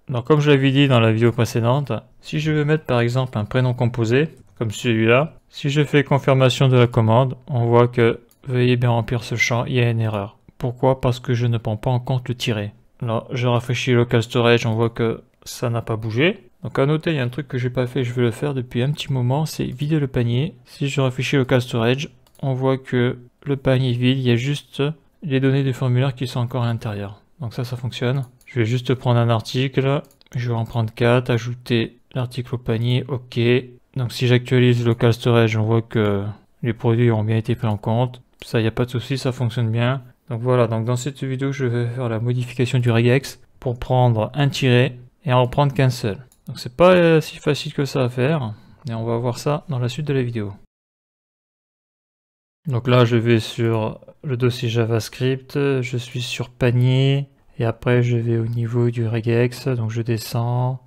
Donc comme je l'avais dit dans la vidéo précédente, si je veux mettre par exemple un prénom composé, comme celui-là, si je fais confirmation de la commande, on voit que veuillez bien remplir ce champ, il y a une erreur. Pourquoi? Parce que je ne prends pas en compte le tiret. Là, je rafraîchis local storage, on voit que ça n'a pas bougé. Donc à noter, il y a un truc que j'ai pas fait, je vais le faire depuis un petit moment, c'est vider le panier. Si je rafraîchis local storage, on voit que le panier est vide, il y a juste les données du formulaire qui sont encore à l'intérieur. Donc ça fonctionne. Je vais juste prendre un article, je vais en prendre 4, ajouter l'article au panier, ok. Donc si j'actualise local storage, on voit que les produits ont bien été pris en compte. Ça, il n'y a pas de souci, ça fonctionne bien. Donc voilà, donc dans cette vidéo, je vais faire la modification du regex pour prendre un tiret et en prendre qu'un seul. Donc c'est pas si facile que ça à faire, et on va voir ça dans la suite de la vidéo. Donc là je vais sur le dossier JavaScript, je suis sur panier, et après je vais au niveau du regex, donc je descends,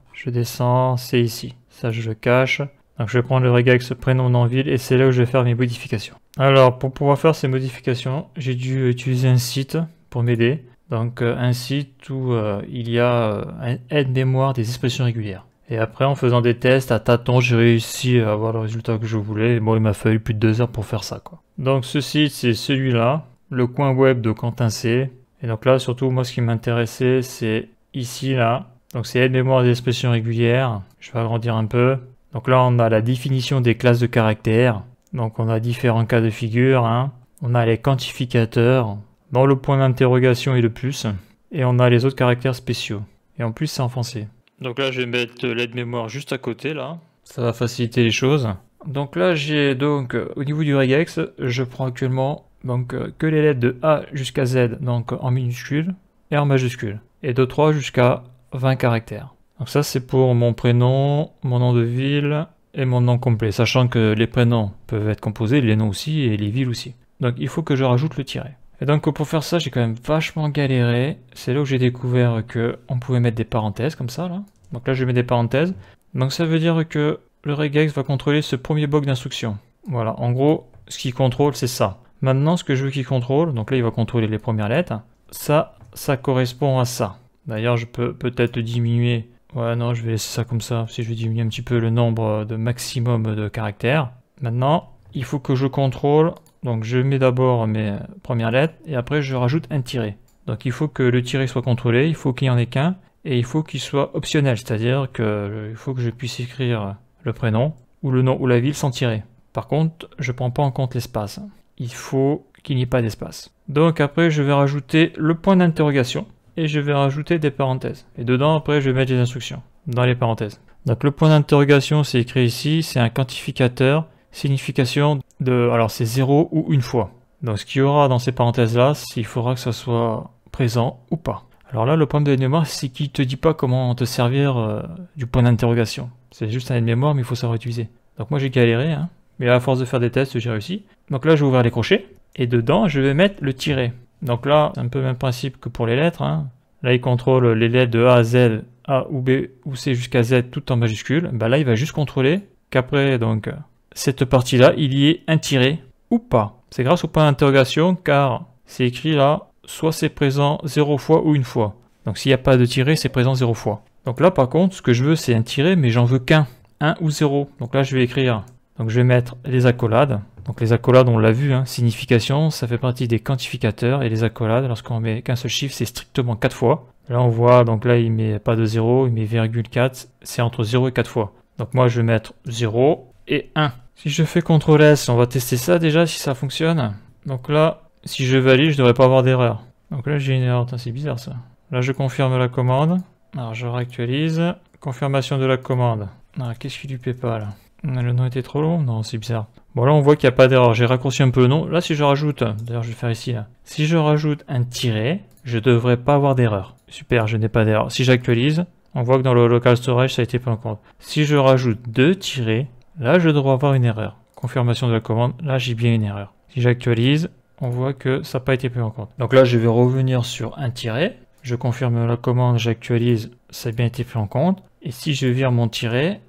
c'est ici. Ça je le cache. Donc je vais prendre le regex prénom nom ville et c'est là où je vais faire mes modifications. Alors pour pouvoir faire ces modifications, j'ai dû utiliser un site pour m'aider. Donc un site où il y a un aide-mémoire des expressions régulières. Et après, en faisant des tests à tâtons, j'ai réussi à avoir le résultat que je voulais. Bon, il m'a fallu plus de 2 heures pour faire ça, quoi. Donc ce site, c'est celui-là, le coin web de Quentin C. Et donc là, surtout, moi, ce qui m'intéressait, c'est ici, là. Donc c'est aide-mémoire des expressions régulières. Je vais agrandir un peu. Donc là, on a la définition des classes de caractères. Donc on a différents cas de figure, hein. On a les quantificateurs, dans le point d'interrogation et le plus. Et on a les autres caractères spéciaux. Et en plus, c'est en français. Donc là, je vais mettre l'aide-mémoire juste à côté, là. Ça va faciliter les choses. Donc là, j'ai donc, au niveau du regex, je prends actuellement donc que les lettres de A jusqu'à Z, donc en minuscule et en majuscule. Et de 3 jusqu'à 20 caractères. Donc ça, c'est pour mon prénom, mon nom de ville et mon nom complet. Sachant que les prénoms peuvent être composés, les noms aussi et les villes aussi. Donc il faut que je rajoute le tiret. Et donc pour faire ça, j'ai quand même vachement galéré. C'est là où j'ai découvert que on pouvait mettre des parenthèses comme ça, là. Donc là, je mets des parenthèses. Donc ça veut dire que le regex va contrôler ce premier bloc d'instructions. Voilà, en gros, ce qu'il contrôle, c'est ça. Maintenant, ce que je veux qu'il contrôle, donc là, il va contrôler les premières lettres. Ça correspond à ça. D'ailleurs, je peux peut-être diminuer. Ouais, non, je vais laisser ça comme ça. Si je vais diminuer un petit peu le nombre de maximum de caractères. Maintenant, il faut que je contrôle. Donc je mets d'abord mes premières lettres et après je rajoute un tiret. Donc il faut que le tiret soit contrôlé, il faut qu'il n'y en ait qu'un et il faut qu'il soit optionnel, c'est-à-dire qu'il faut que je puisse écrire le prénom ou le nom ou la ville sans tiret. Par contre, je ne prends pas en compte l'espace. Il faut qu'il n'y ait pas d'espace. Donc après je vais rajouter le point d'interrogation et je vais rajouter des parenthèses. Et dedans après je vais mettre les instructions dans les parenthèses. Donc le point d'interrogation c'est écrit ici, c'est un quantificateur. Signification de, alors c'est 0 ou une fois. Donc ce qu'il y aura dans ces parenthèses là, il faudra que ça soit présent ou pas. Alors là le problème de l'aide-mémoire c'est qu'il te dit pas comment te servir du point d'interrogation. C'est juste un aide-mémoire mais il faut savoir utiliser. Donc moi j'ai galéré, hein, mais à force de faire des tests j'ai réussi. Donc là je vais ouvrir les crochets et dedans je vais mettre le tiret. Donc là c'est un peu le même principe que pour les lettres, hein. Là il contrôle les lettres de A à Z, A ou B ou C jusqu'à Z tout en majuscule. Bah là il va juste contrôler qu'après donc cette partie-là, il y ait un tiret ou pas. C'est grâce au point d'interrogation car c'est écrit là, soit c'est présent 0 fois ou une fois. Donc s'il n'y a pas de tiret, c'est présent 0 fois. Donc là par contre, ce que je veux c'est un tiret, mais j'en veux qu'un, 1 ou 0. Donc là je vais écrire, donc je vais mettre les accolades. Donc les accolades on l'a vu, hein, signification, ça fait partie des quantificateurs et les accolades, lorsqu'on met qu'un seul chiffre, c'est strictement 4 fois. Là on voit, donc là il met pas de 0, il met virgule 4, c'est entre 0 et 4 fois. Donc moi je vais mettre 0 et 1. Si je fais CTRL S, on va tester ça déjà si ça fonctionne. Donc là, si je valide, je ne devrais pas avoir d'erreur. Donc là, j'ai une erreur. C'est bizarre ça. Là, je confirme la commande. Alors, je réactualise. Confirmation de la commande. Alors, qu'est-ce qui lui plaît pas là? Le nom était trop long? Non, c'est bizarre. Bon, là, on voit qu'il n'y a pas d'erreur. J'ai raccourci un peu le nom. Là, si je rajoute, d'ailleurs, je vais faire ici, là. Si je rajoute un tiret, je ne devrais pas avoir d'erreur. Super, je n'ai pas d'erreur. Si j'actualise, on voit que dans le local storage, ça a été pris en compte. Si je rajoute 2 tirets, là, je devrais avoir une erreur. Confirmation de la commande, là, j'ai bien une erreur. Si j'actualise, on voit que ça n'a pas été pris en compte. Donc là, je vais revenir sur un tiret. Je confirme la commande, j'actualise, ça a bien été pris en compte. Et si je vire mon tiret,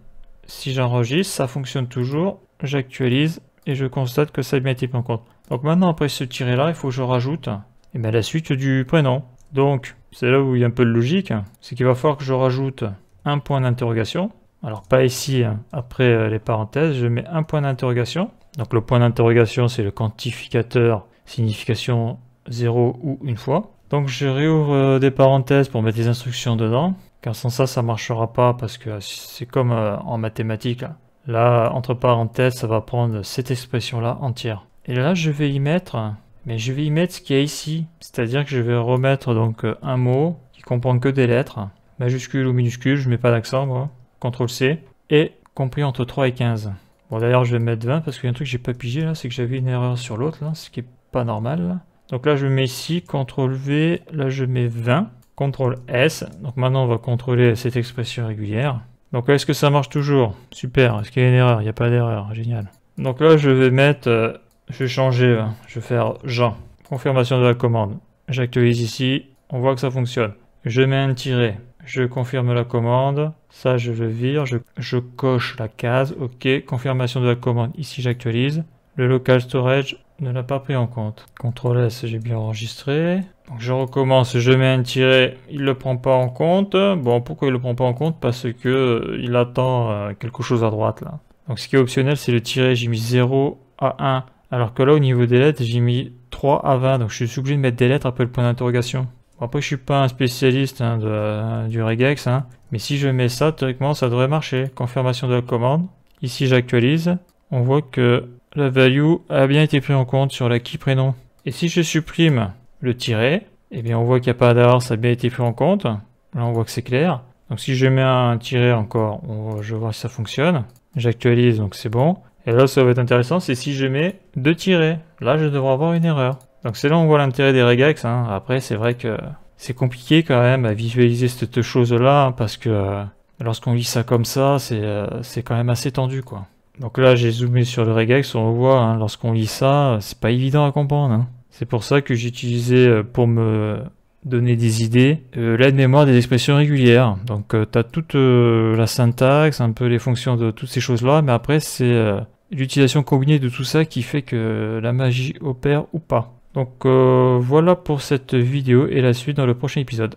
si j'enregistre, ça fonctionne toujours. J'actualise et je constate que ça a bien été pris en compte. Donc maintenant, après ce tiret-là, il faut que je rajoute la suite du prénom. Donc, c'est là où il y a un peu de logique, c'est qu'il va falloir que je rajoute un point d'interrogation. Alors, pas ici, hein. Après les parenthèses, je mets un point d'interrogation. Donc, le point d'interrogation, c'est le quantificateur signification 0 ou une fois. Donc, je réouvre des parenthèses pour mettre les instructions dedans, car sans ça, ça ne marchera pas, parce que c'est comme en mathématiques. Là, entre parenthèses, ça va prendre cette expression-là entière. Et là, je vais y mettre... Mais je vais y mettre ce qu'il y a ici, c'est-à-dire que je vais remettre donc un mot qui comprend que des lettres, majuscule ou minuscule, je mets pas d'accent moi, CTRL-C, et compris entre 3 et 15. Bon d'ailleurs je vais mettre 20 parce qu'il y a un truc que j'ai pas pigé là, c'est que j'avais une erreur sur l'autre là, ce qui est pas normal là. Donc là je mets ici, CTRL-V, là je mets 20, CTRL-S, donc maintenant on va contrôler cette expression régulière. Donc là est-ce que ça marche toujours? Super, est-ce qu'il y a une erreur? Il n'y a pas d'erreur, génial. Donc là je vais mettre... je vais changer, je vais faire Jean. Confirmation de la commande. J'actualise ici, on voit que ça fonctionne. Je mets un tiret, je confirme la commande. Ça, je le vire, je coche la case. OK, confirmation de la commande. Ici, j'actualise. Le local storage ne l'a pas pris en compte. CTRL S, j'ai bien enregistré. Donc, je recommence, je mets un tiret, il ne le prend pas en compte. Bon, pourquoi il ne le prend pas en compte? Parce que il attend quelque chose à droite là. Donc, ce qui est optionnel, c'est le tiret. J'ai mis 0 à 1. Alors que là, au niveau des lettres, j'ai mis 3 à 20. Donc, je suis obligé de mettre des lettres après le point d'interrogation. Bon, après, je suis pas un spécialiste du regex. Mais si je mets ça, théoriquement, ça devrait marcher. Confirmation de la commande. Ici, j'actualise. On voit que la value a bien été prise en compte sur la key prénom. Et si je supprime le tiret, eh bien, on voit qu'il n'y a pas d'erreur, ça a bien été pris en compte. Là, on voit que c'est clair. Donc, si je mets un tiret encore, je vais voir si ça fonctionne. J'actualise, donc c'est bon. Et là, ça va être intéressant, c'est si je mets 2 tirets. Là, je devrais avoir une erreur. Donc c'est là où on voit l'intérêt des regex. Après, c'est vrai que c'est compliqué quand même à visualiser cette chose-là, parce que lorsqu'on lit ça comme ça, c'est quand même assez tendu, quoi. Donc là, j'ai zoomé sur le regex, on voit, lorsqu'on lit ça, c'est pas évident à comprendre. C'est pour ça que j'ai utilisé, pour me donner des idées, l'aide-mémoire des expressions régulières. Donc tu as toute la syntaxe, un peu les fonctions de toutes ces choses-là, mais après c'est l'utilisation combinée de tout ça qui fait que la magie opère ou pas. Donc voilà pour cette vidéo et la suite dans le prochain épisode.